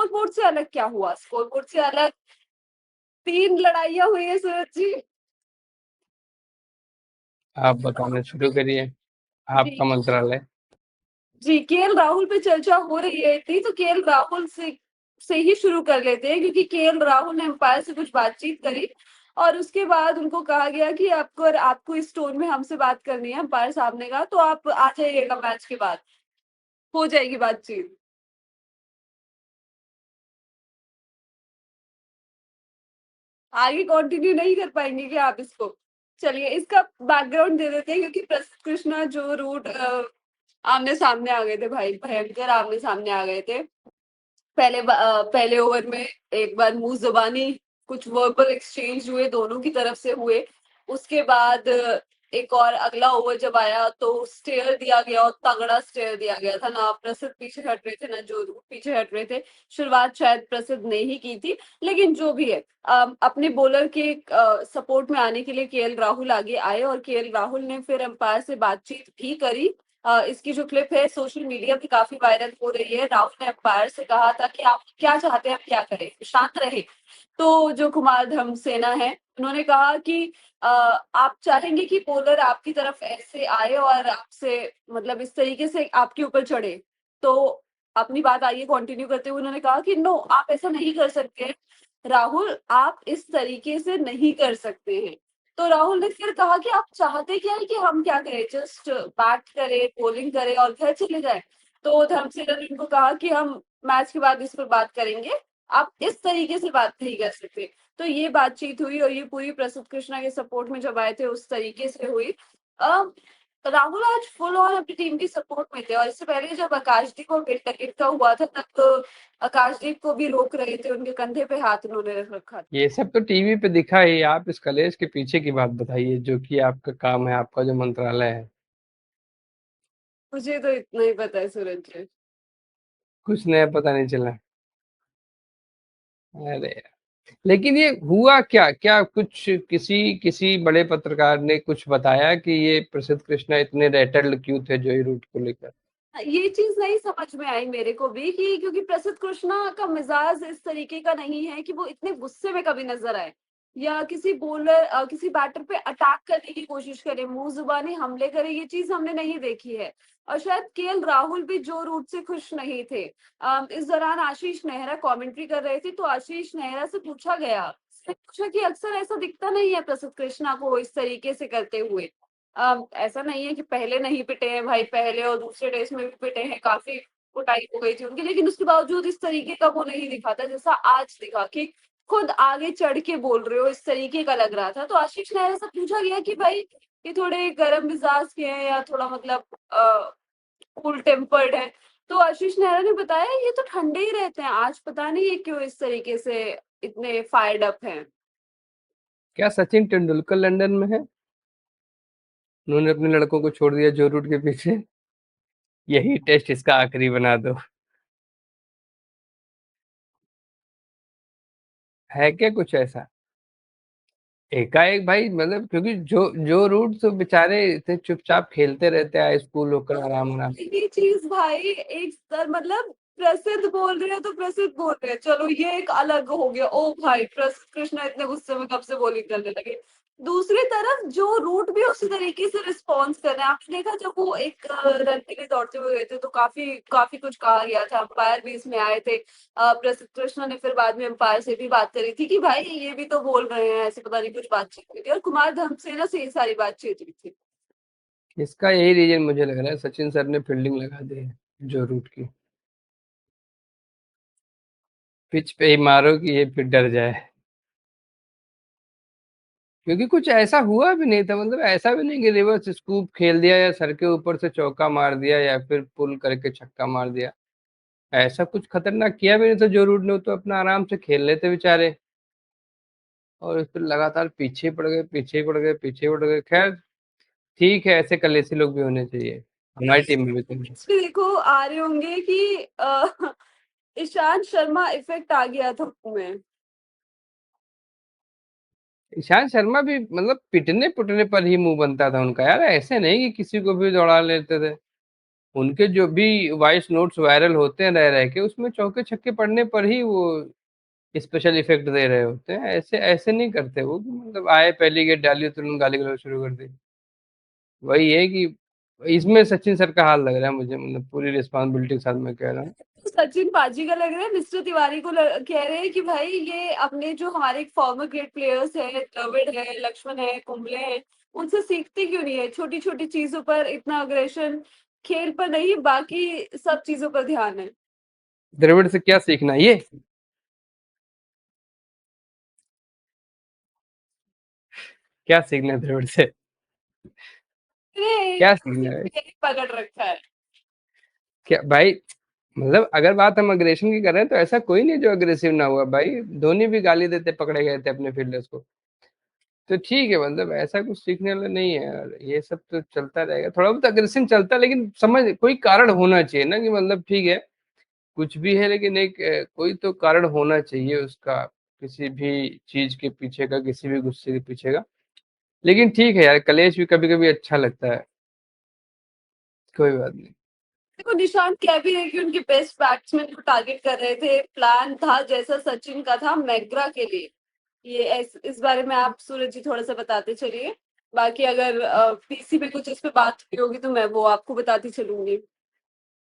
Score board से अलग क्या हुआ? स्कोर बोर्ड से अलग 3 लड़ाइयाँ हुई हैं सूरज जी। आप बताना शुरू करिए, जी, आपका मंत्रालय। जी, केएल राहुल पे चर्चा हो रही है इतनी, तो केएल राहुल से ही शुरू कर लेते हैं, क्योंकि केएल राहुल ने अंपायर से कुछ बातचीत करी और उसके बाद उनको कहा गया कि अगर आपको इस टोन में हमसे बात करनी है, अंपायर साहब ने कहा, तो आप आ जाइएगा मैच के बाद, हो जाएगी बातचीत। आगे कंटिन्यू नहीं कर पाएंगे क्या आप इसको? चलिए इसका बैकग्राउंड दे देते हैं, क्योंकि प्रसिद्ध कृष्णा जो रूट आमने सामने आ गए थे भाई, भयंकर आमने सामने आ गए थे। पहले ओवर में एक बार मुंह जबानी कुछ वर्बल एक्सचेंज हुए, दोनों की तरफ से हुए। उसके बाद एक और अगला ओवर जब आया तो स्टेयर दिया गया और तगड़ा स्टेयर दिया गया था। ना प्रसिद्ध पीछे हट रहे थे, ना जो पीछे हट रहे थे। शुरुआत शायद प्रसिद्ध ने ही की थी, लेकिन जो भी है, अपने बॉलर के सपोर्ट में आने के लिए केएल राहुल आगे आए और केएल राहुल ने फिर अंपायर से बातचीत भी करी। इसकी जो क्लिप है सोशल मीडिया पे काफी वायरल हो रही है। राहुल ने अंपायर से कहा था कि आप क्या चाहते हैं, हम क्या करें, शांत रहे। तो जो कुमार धर्मसेना है, उन्होंने कहा कि आप चाहेंगे कि बॉलर आपकी तरफ ऐसे आए और आपसे मतलब इस तरीके से आपके ऊपर चढ़े। तो अपनी बात आगे कंटिन्यू करते हुए उन्होंने कहा कि नो, आप ऐसा नहीं कर सकते राहुल, आप इस तरीके से नहीं कर सकते हैं। तो राहुल ने फिर कहा कि आप चाहते क्या है कि हम क्या करें, जस्ट बैट करें, बॉलिंग करें और घर चले जाएं। तो धर्मसेना ने उनको कहा कि हम मैच के बाद इस पर बात करेंगे, आप इस तरीके से बात नहीं कर सकते। तो ये बातचीत हुई और ये पूरी प्रसिद्ध कृष्णा के सपोर्ट में जब आए थे उस तरीके से हुई। राहुल आज फुल ऑन अपनी टीम की सपोर्ट में थे, और इससे पहले जब आकाशदीप और विकेट का हुआ था तब तो आकाशदीप को भी रोक रहे थे, उनके कंधे पे हाथ उन्होंने रख रखा था। ये सब तो टीवी पे दिखा ही, आप इस कलेश के पीछे की बात बताइए, जो कि आपका काम है, आपका जो मंत्रालय है। मुझे तो इतना ही पता है सूरज जी। कुछ नया पता नहीं चला। अरे यार। लेकिन ये हुआ क्या, क्या कुछ किसी किसी बड़े पत्रकार ने कुछ बताया कि ये प्रसिद्ध कृष्णा इतने रेटल्ड क्यों थे जोई रूट को लेकर? ये चीज नहीं समझ में आई मेरे को भी, कि क्योंकि प्रसिद्ध कृष्णा का मिजाज इस तरीके का नहीं है कि वो इतने गुस्से में कभी नजर आए या किसी बॉलर किसी बैटर पे अटैक करने की कोशिश करे, मुंह जुबानी हमले करे। ये चीज हमने नहीं देखी है। और शायद केएल राहुल भी जो रूट से खुश नहीं थे। इस दौरान आशीष नेहरा कमेंट्री कर रहे थे, तो आशीष नेहरा से पूछा गया, उसने पूछा कि अक्सर ऐसा दिखता नहीं है प्रसिद्ध कृष्णा को इस तरीके से करते हुए। ऐसा नहीं है कि पहले नहीं पिटे हैं भाई, पहले और दूसरे टेस्ट में भी पिटे हैं, काफी कुटाई हो गई थी उनकी, लेकिन उसके बावजूद इस तरीके का वो नहीं दिखा था जैसा आज दिखा, कि खुद आगे चढ़ के बोल रहे हो, इस तरीके का लग रहा था। तो आशीष नेहरा से पूछा गया कि भाई ये थोड़े गर्म मिजाज के हैं या थोड़ा मतलब कूल टेम्पर्ड है। तो आशीष नेहरा ने बताया ये तो ठंडे ही रहते हैं, आज पता नहीं ये क्यों इस तरीके से इतने फायर्ड अप हैं। क्या सचिन तेंदुलकर लंदन में है? उन्होंने अपने लड़कों को छोड़ दिया जो रूट के पीछे। यही टेस्ट इसका आखिरी बना दो। है क्या कुछ ऐसा? एकाएक भाई, मतलब क्योंकि जो जो रूट तो बेचारे इतने चुपचाप खेलते रहते हैं, हाई स्कूल होकर आराम आराम। ये चीज भाई एक स्तर मतलब, प्रसिद्ध बोल रहे हैं तो प्रसिद्ध बोल रहे हैं, चलो ये एक अलग हो गया। ओ भाई प्रसिद्ध कृष्णा इतने गुस्से में कब से बॉलिंग करने लगे। दूसरी तरफ जो रूट भी उसी तरीके से रिस्पॉन्स कर रहे हैं। आपने देखा जब वो एक रन के लिए दौड़ते हुए गए थे तो काफी काफी कुछ कहा गया था, अंपायर भी इसमें आए थे। प्रसिद्ध कृष्णा ने फिर बाद में अंपायर से भी बात करी थी कि भाई ये भी तो बोल रहे हैं, ऐसे पता नहीं कुछ बातचीत हुई थी, और कुमार धर्मसेना से ये सारी बातचीत हुई थी। इसका यही रीजन मुझे लग रहा है, सचिन सर ने फील्डिंग लगा दी है जो रूट की। पिच पे ही मारो कि ये फिर डर जाए। क्योंकि कुछ ऐसा हुआ भी नहीं था, मतलब ऐसा भी नहीं कि रिवर्स स्कूप खेल दिया या सर के ऊपर से चौका मार दिया या फिर पुल करके छक्का मार दिया। ऐसा कुछ खतरनाक किया भी नहीं था जो रूट ने, तो अपना आराम से खेल लेते बेचारे। और फिर लगातार पीछे पड़ गए, पीछे पड़ गए, पीछे पड़ गए। खैर, ठीक है, ऐसे कलेसी लोग भी होने चाहिए, हमारी टीम में भी तो। इसमें देखो आ रहे होंगे कि ईशांत शर्मा इफेक्ट आ गया था में। ईशांत शर्मा भी मतलब पिटने पुटने पर ही मुंह बनता था उनका यार, ऐसे नहीं कि किसी को भी दौड़ा लेते थे। उनके जो भी वॉइस नोट्स वायरल होते हैं रह रह के, उसमें चौके छक्के पड़ने पर ही वो स्पेशल इफेक्ट दे रहे होते हैं। ऐसे ऐसे नहीं करते वो कि मतलब आए पहली गेट डाली तुरंत गाली गलौज शुरू कर दी। वही है कि इसमें सचिन सर का हाल लग रहा है मुझे, मतलब पूरी रिस्पॉन्सिबिलिटी के साथ मैं कह रहा हूँ। सचिन पाजी का लग रहा है, मिस्टर तिवारी को कह रहे हैं कि भाई ये अपने जो हमारे फॉर्मर ग्रेट प्लेयर्स हैं, द्रविड़ है, लक्ष्मण है, कुंबले हैं, उनसे सीखते क्यों नहीं है? छोटी छोटी चीजों पर इतना अग्रेशन, खेल पर नहीं, बाकी सब चीजों पर ध्यान है। द्रविड़ से क्या सीखना है ये? क्या सीखना है द्रविड़ से? अरे क्या सीखना है? पकड़ रखा है। क्या भाई, मतलब अगर बात हम अग्रेशन की कर रहे हैं तो ऐसा कोई नहीं जो अग्रेसिव ना हुआ भाई। धोनी भी गाली देते पकड़े गए थे अपने फील्डर्स को। तो ठीक है, मतलब ऐसा कुछ सीखने वाला नहीं है यार, ये सब तो चलता रहेगा, थोड़ा बहुत अग्रेशन चलता है, लेकिन समझ कोई कारण होना चाहिए ना, कि मतलब ठीक है कुछ भी है लेकिन एक कोई तो कारण होना चाहिए उसका, किसी भी चीज के पीछे का, किसी भी गुस्से के पीछे का। लेकिन ठीक है यार, कलेश भी कभी कभी अच्छा लगता है। कोई बात नहीं। देखो निशांत कह भी रहे कि उनके बेस्ट बैट्समैन को टारगेट कर रहे थे, प्लान था जैसा सचिन का था मैग्रा के लिए। ये इस बारे में आप सूरज जी थोड़ा सा बताते चलिए। बाकी अगर पीसी पे कुछ इस पे बात हुई होगी तो मैं वो आपको बताती चलूंगी।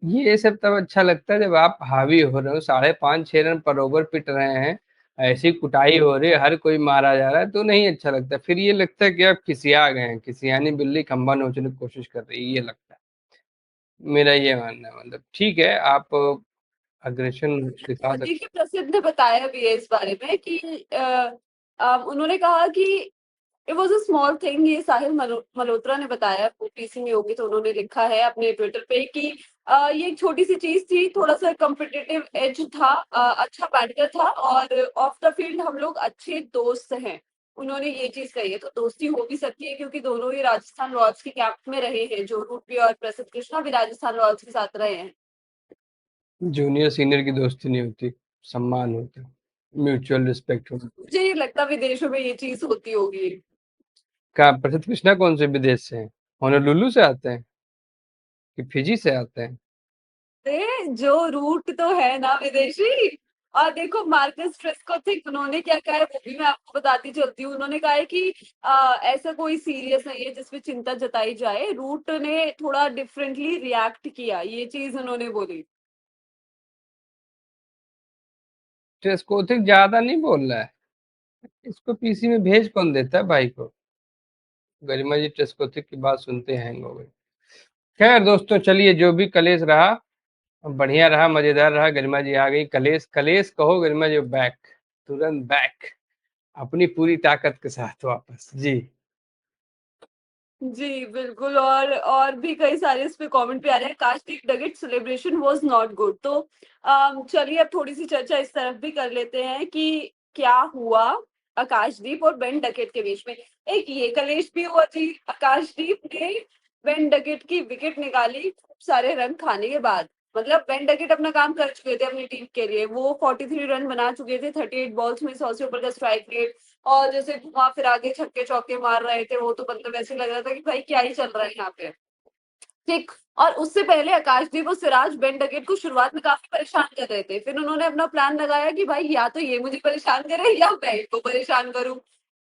ये सब तब अच्छा लगता है जब आप हावी हो रहे हो, 5.5 6 रन पर ओवर पिट रहे हैं, ऐसी कुटाई हो रही है, हर कोई मारा जा रहा है, तो नहीं अच्छा लगता। फिर ये लगता है कि आप खिसिया गए हैं, खिसियानी बिल्ली खंभा नोचने की कोशिश कर रही है, ये लगता है। मेरा ये मानना है, मतलब ठीक है आप अग्रेशन दिखा मोदी सकते। के प्रसिद्ध ने बताया भी है इस बारे में कि उन्होंने कहा कि it was a small thing. ये साहिल मल्होत्रा ने बताया, पीसी में होगी तो उन्होंने लिखा है अपने ट्विटर पे कि ये एक छोटी सी चीज थी, थोड़ा सा कम्पिटिटिव एज था, अच्छा बैटर था और ऑफ द फील्ड हम लोग अच्छे दोस्त हैं। उन्होंने ये चीज कही है, तो दोस्ती हो भी सकती है क्योंकि दोनों ही राजस्थान रॉयल्स के कैंप में रहे हैं, जो रूट भी और प्रसिद्ध कृष्णा भी राजस्थान रॉयल्स के साथ रहे हैं। जूनियर सीनियर की दोस्ती नहीं होती, सम्मान होता है, म्यूचुअल रिस्पेक्ट होता है। मुझे ये लगता विदेशों में ये चीज होती होगी। कहाँ प्रसिद्ध कृष्णा कौन से विदेश से हैं? होनोलुलु से आते हैं कि फिजी से आते हैं? जो रूट तो है ना विदेशी। और देखो मार्कस ट्रेस्कोथिक उन्होंने क्या कहा है वो भी मैं आपको बताती चलती हूँ। उन्होंने कहा है कि ऐसा कोई सीरियस नहीं है जिसपे चिंता जताई जाए, रूट ने थोड़ा डिफरेंटली रिएक्ट किया, ये चीज उन्होंने बोली। ट्रेस्कोथिक ज्यादा नहीं बोल रहा है, इसको पीसी में भेज कौन देता है भाई को? गरिमा जी ट्रेस्कोथिक की बात सुनते हैंग हो गए। खैर दोस्तों चलिए, जो भी कलेश रहा बढ़िया रहा, मजेदार रहा। गरिमा जी आ गई, कलेश कलेश कहो गरिमा जी बैक, तुरंत बैक, अपनी पूरी ताकत के साथ वापस जी। जी बिल्कुल। और भी कई सारे इस पे कमेंट भी आ रहे हैं, कास्टिक डगेट सेलिब्रेशन वाज नॉट गुड। तो चलिए अब थोड़ी सी चर्चा इस तरफ भी कर लेते हैं कि क्या हुआ आकाशदीप और बेन डकेट के बीच में। एक ये कलेश भी हुआ जी, आकाशदीप ने बेन डकेट की विकेट निकाली खूब सारे रन खाने के बाद। मतलब बेन डकेट अपना काम कर चुके थे अपनी टीम के लिए, वो 43 रन बना चुके थे 38 बॉल्स में, 100 से ऊपर का स्ट्राइक रेट। और जैसे घुमा फिरा के छक्के चौके मार रहे थे, वो तो मतलब ऐसे लग रहा था कि भाई क्या ही चल रहा है यहाँ पे। ठीक। और उससे पहले आकाशदीप और सिराज बेन डकेट को शुरुआत में काफी परेशान कर रहे थे, फिर उन्होंने अपना प्लान लगाया कि भाई या तो ये मुझे परेशान करे या मैं इनको परेशान करूं।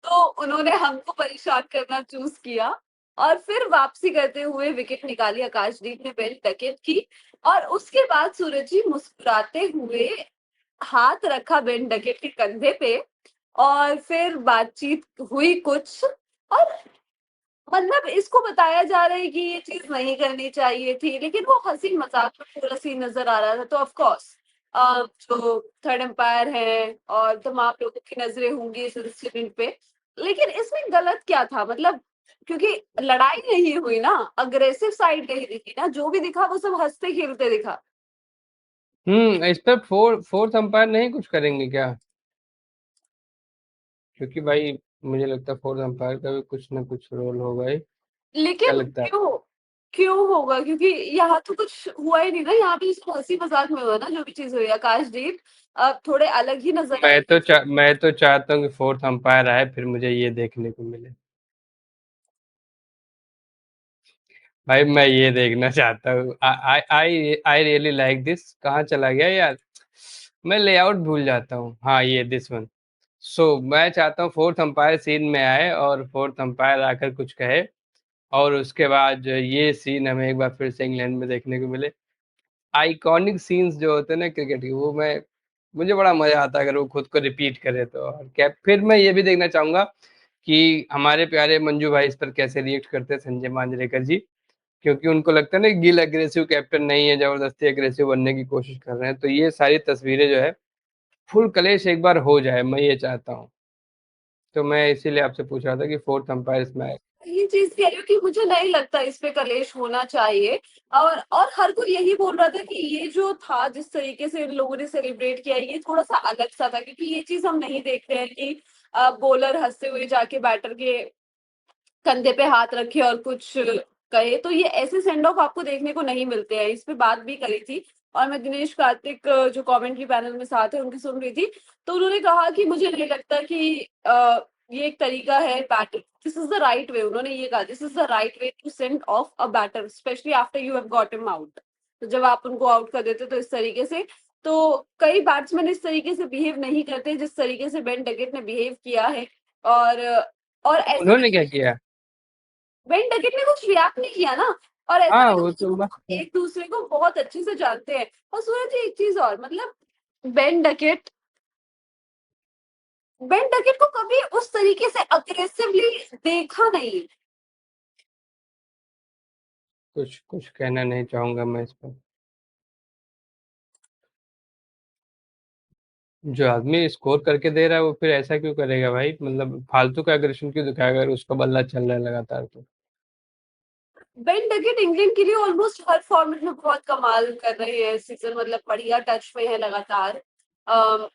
तो उन्होंने हमको परेशान करना चूज किया और फिर वापसी करते हुए विकेट निकाली आकाशदीप ने बेन डकेट की। और उसके बाद सूरज जी मुस्कुराते हुए हाथ रखा बेन डकेट के कंधे पे और फिर बातचीत हुई कुछ। और मतलब इसको बताया जा रहा है कि ये चीज नहीं करनी चाहिए थी, लेकिन वो हंसी मजाक में पूरा सीन नजर आ रहा था। तो ऑफ कोर्स जो थर्ड एम्पायर है और तमाम लोगों की नजरें होंगी इस इंसिडेंट पे। लेकिन इसमें गलत क्या था मतलब? क्योंकि लड़ाई नहीं हुई ना, अग्रेसिव साइड नहीं दिखी ना, जो भी दिखा वो सब हंसते खेलते दिखा। इस पर फोर्थ अंपायर नहीं कुछ करेंगे क्या? क्योंकि भाई मुझे लगता है फोर्थ अंपायर का भी कुछ ना कुछ रोल होगा ही। क्या लेकिन लगता है? क्यों? क्यों होगा? क्योंकि यहाँ तो कुछ हुआ ही नहीं ना, यहाँ पे सिर्फ हंसी मजाक में हुआ ना जो भी चीज हुई। आकाशदीप अब थोड़े अलग ही नजर आए। मैं तो चाहता हूँ कि फोर्थ अंपायर आए फिर मुझे ये देखने को मिले। भाई मैं ये देखना चाहता हूँ। आई आई आई रियली लाइक दिस। कहाँ चला गया यार? मैं लेआउट भूल जाता हूँ। हाँ, ये दिस वन। सो मैं चाहता हूँ फोर्थ अंपायर सीन में आए और फोर्थ अंपायर आकर कुछ कहे, और उसके बाद जो ये सीन हमें एक बार फिर से इंग्लैंड में देखने को मिले। आइकॉनिक सीन्स जो होते हैं ना क्रिकेट के, वो मैं मुझे बड़ा मजा आता है अगर वो खुद को रिपीट करे तो। और क्या, फिर मैं ये भी देखना चाहूंगा कि हमारे प्यारे मंजू भाई इस पर कैसे रिएक्ट करते हैं, संजय मांजरेकर जी। क्योंकि उनको लगता है ना कि गिल अग्रेसिव कैप्टन नहीं है, जबरदस्ती अग्रेसिव बनने की कोशिश कर रहे हैं। तो ये सारी तस्वीरें जो है फुल कलेश एक बार हो जाए, मैं ये चाहता हूँ। तो मैं इसीलिए आपसे पूछ रहा था कि फोर्थ अंपायर इसमें आए। ये चीज कह रही हूँ कि मुझे नहीं लगता इस पे कलेश होना चाहिए। और हर कोई यही बोल रहा था कि ये जो था, जिस तरीके से इन लोगों ने सेलिब्रेट किया, ये थोड़ा सा अलग सा था, क्योंकि ये चीज हम नहीं देख रहे हैं कि बॉलर हंसते हुए जाके बैटर के कंधे पे हाथ रखे और कुछ कहे। तो ये ऐसे सेंड ऑफ आपको देखने को नहीं मिलते हैं। इस पे बात भी करी थी, और मैं दिनेश कार्तिक जो कमेंट्री पैनल में साथ है उनकी सुन रही थी। तो उन्होंने कहा कि मुझे नहीं लगता कि ये एक तरीका है batter, this is the right way, उन्होंने ये कहा, this is the right way to send off a batter especially after you have got him out. तो जब आप उनको आउट कर देते तो इस तरीके से, तो कई बैट्समैन इस तरीके से बिहेव नहीं करते जिस तरीके से बेन डकेट ने बिहेव किया है। और और ऐसा उन्होंने क्या किया? बेन डकेट ने कुछ रिएक्ट नहीं किया ना। और ऐसा हाँ, भी वो तो तो बात है। एक दूसरे को बहुत अच्छे से जानते हैं। और सूरज जी, एक चीज और, मतलब बेन डकेट बेन डकेट को कभी उस तरीके से अग्रेसिवली देखा नहीं। कुछ कुछ कहना नहीं चाहूंगा मैं इस पर। जो आदमी स्कोर करके दे रहा है वो फिर ऐसा क्यों करेगा भाई? मतलब फालतू का एग्रेशन क्यों दिखाएगा अगर उसका बल्ला चल रहा है लगातार तो? बेन डकेट इंग्लैंड के लिए ऑलमोस्ट हर फॉर्मेट में बहुत कमाल कर रहे हैं इस सीजन, मतलब बढ़िया टच में है लगातार। अम,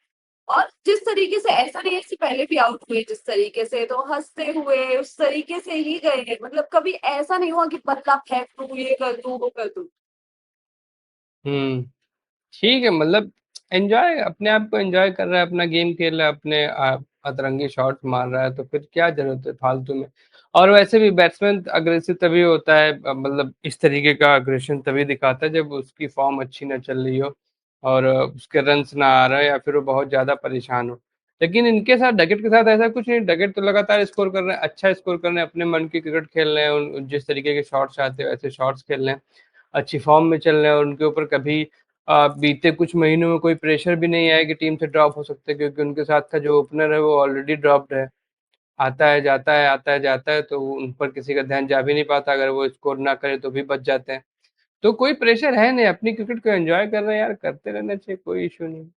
और जिस तरीके से, ऐसा नहीं है कि पहले भी आउट हुए जिस तरीके से, तो हंसते हुए उस तरीके से ही गए हैं। मतलब कभी ऐसा नहीं हुआ कि बदला फेंक दूं, ये कर दूं, वो कर दूं। हम्म। ठीक है, मतलब एंजॉय, अपने आप को एंजॉय कर रहा है, अपना गेम खेल रहा है, अपने अतरंगी शॉट्स मार रहा है, तो फिर क्या जरूरत है फालतू में? और वैसे भी बैट्समैन अग्रेसिव तभी होता है, मतलब इस तरीके का अग्रेशन तभी दिखाता है जब उसकी फॉर्म अच्छी ना चल रही हो और उसके रन्स ना आ रहे हो या फिर वो बहुत ज्यादा परेशान हो। लेकिन इनके साथ, डगेट के साथ ऐसा कुछ नहीं। डगेट तो लगातार स्कोर कर रहे हैं, अच्छा स्कोर कर रहे हैं, अपने मन की क्रिकेट खेल रहे हैं, जिस तरीके के शॉट्स आते हैं वैसे शॉट्स खेल रहे हैं, अच्छी फॉर्म में चल रहे हैं, और उनके ऊपर कभी बीते कुछ महीनों में कोई प्रेशर भी नहीं आया कि टीम से ड्रॉप हो सकते हैं, क्योंकि उनके साथ का जो ओपनर है वो ऑलरेडी ड्रॉप्ड है। आता है जाता है, आता है जाता है, तो उन पर किसी का ध्यान जा भी नहीं पाता। अगर वो स्कोर ना करे तो भी बच जाते हैं। तो कोई प्रेशर है नहीं, अपनी क्रिकेट को एंजॉय कर रहे हैं यार, करते रहना चाहिए, कोई इशू नहीं।